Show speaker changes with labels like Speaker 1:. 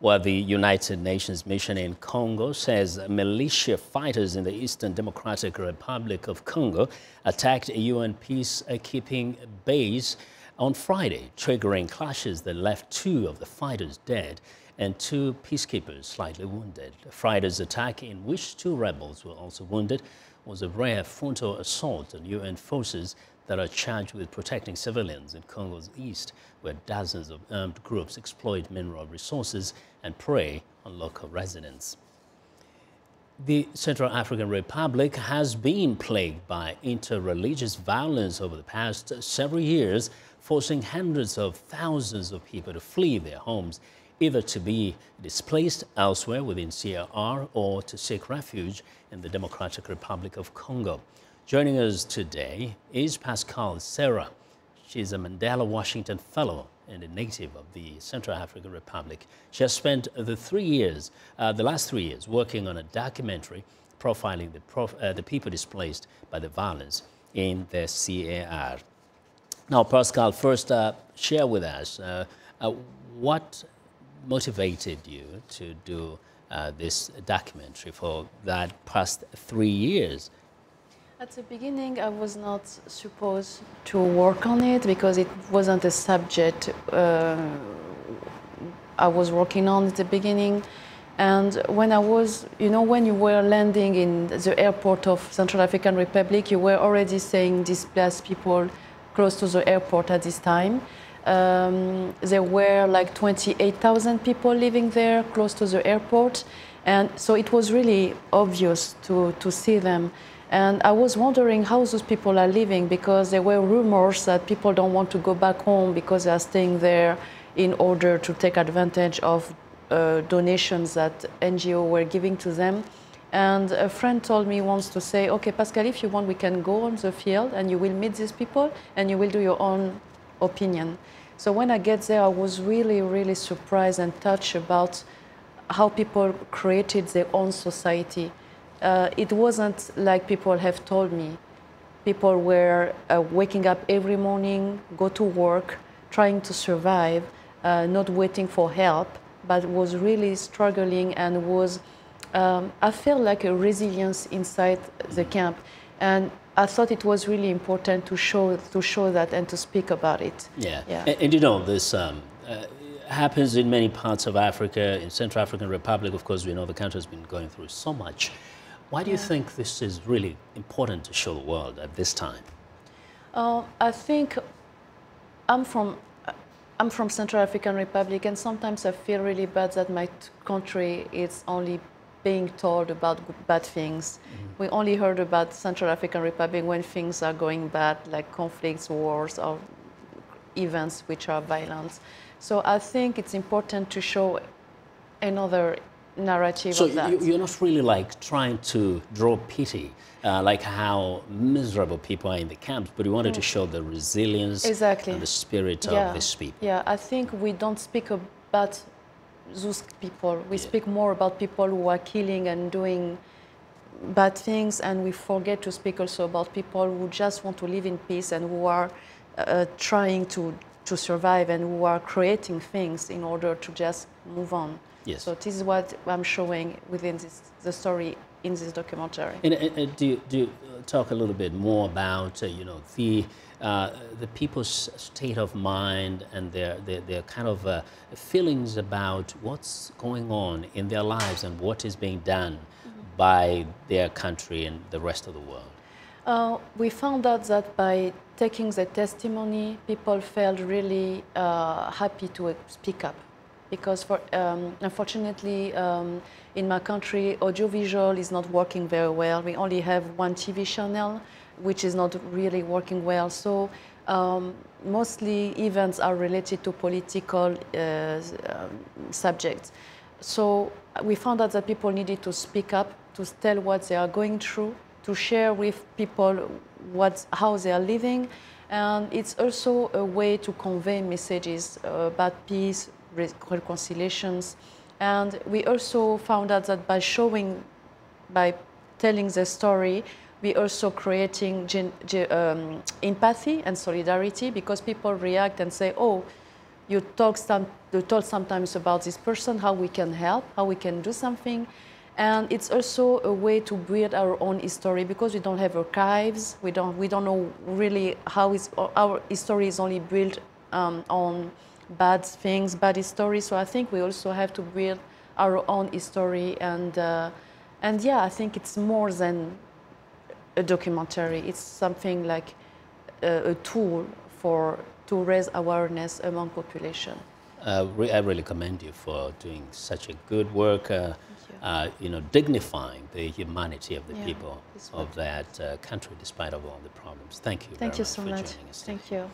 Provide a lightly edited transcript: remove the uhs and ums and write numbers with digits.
Speaker 1: Well, the United Nations mission in Congo says militia fighters in the Eastern Democratic Republic of Congo attacked a UN peacekeeping base on Friday, triggering clashes that left 2 of the fighters dead and 2 peacekeepers slightly wounded. Friday's attack, in which 2 rebels were also wounded, was a rare frontal assault on UN forces that are charged with protecting civilians in Congo's east, where dozens of armed groups exploit mineral resources and prey on local residents. The Central African Republic has been plagued by inter-religious violence over the past several years, forcing hundreds of thousands of people to flee their homes, either to be displaced elsewhere within CAR or to seek refuge in the Democratic Republic of Congo. Joining us today is Pascale Serra. She's a Mandela Washington Fellow and a native of the Central African Republic. She has spent the last 3 years working on a documentary profiling the people displaced by the violence in the CAR. Now, Pascale, first share with us what motivated you to do this documentary for that past 3 years?
Speaker 2: At the beginning, I was not supposed to work on it because it wasn't a subject I was working on at the beginning. And when I was, when you were landing in the airport of Central African Republic, you were already saying displaced people close to the airport at this time. There were like 28,000 people living there close to the airport. And so it was really obvious to see them. And I was wondering how those people are living, because there were rumors that people don't want to go back home because they are staying there in order to take advantage of donations that NGO were giving to them. And a friend told me once to say, okay, Pascale, if you want, we can go on the field and you will meet these people and you will do your own opinion. So when I get there, I was really, really surprised and touched about how people created their own society. It wasn't like people have told me. People were waking up every morning, go to work, trying to survive, not waiting for help, but was really struggling and was, I felt like a resilience inside the camp. And I thought it was really important to show that and to speak about it.
Speaker 1: Yeah. And this happens in many parts of Africa. In Central African Republic, of course, we know the country has been going through so much. Why do you think this is really important to show the world at this time?
Speaker 2: I think I'm from Central African Republic, and sometimes I feel really bad that my country is only being told about bad things. Mm-hmm. We only heard about Central African Republic when things are going bad, like conflicts, wars, or events which are violent. So I think it's important to show another narrative of that.
Speaker 1: So you're not really like trying to draw pity, like how miserable people are in the camps, but you wanted to show the resilience and the spirit of these people.
Speaker 2: Yeah, I think we don't speak about those people. We speak more about people who are killing and doing bad things, and we forget to speak also about people who just want to live in peace and who are trying to survive and who are creating things in order to just move on.
Speaker 1: Yes.
Speaker 2: So this is what I'm showing within the story in this documentary.
Speaker 1: And do you talk a little bit more about the people's state of mind and their kind of feelings about what's going on in their lives and what is being done by their country and the rest of the world?
Speaker 2: We found out that by taking the testimony, people felt really happy to speak up. Because unfortunately, in my country, audiovisual is not working very well. We only have one TV channel, which is not really working well. So mostly events are related to political subjects. So we found out that people needed to speak up, to tell what they are going through, to share with people how they are living. And it's also a way to convey messages about peace, reconciliations. And we also found out that by telling the story, we also creating empathy and solidarity, because people react and say, oh, you talk sometimes about this person, how we can help, how we can do something. And it's also a way to build our own history, because we don't have archives. We don't know really how our history is only built on bad things, bad history. So I think we also have to build our own history. And yeah, I think it's more than a documentary. It's something like a tool to raise awareness among population.
Speaker 1: I really commend you for doing such a good work, dignifying the humanity of the people of that country despite of all the problems. Thank you very much for joining us.
Speaker 2: Thank you.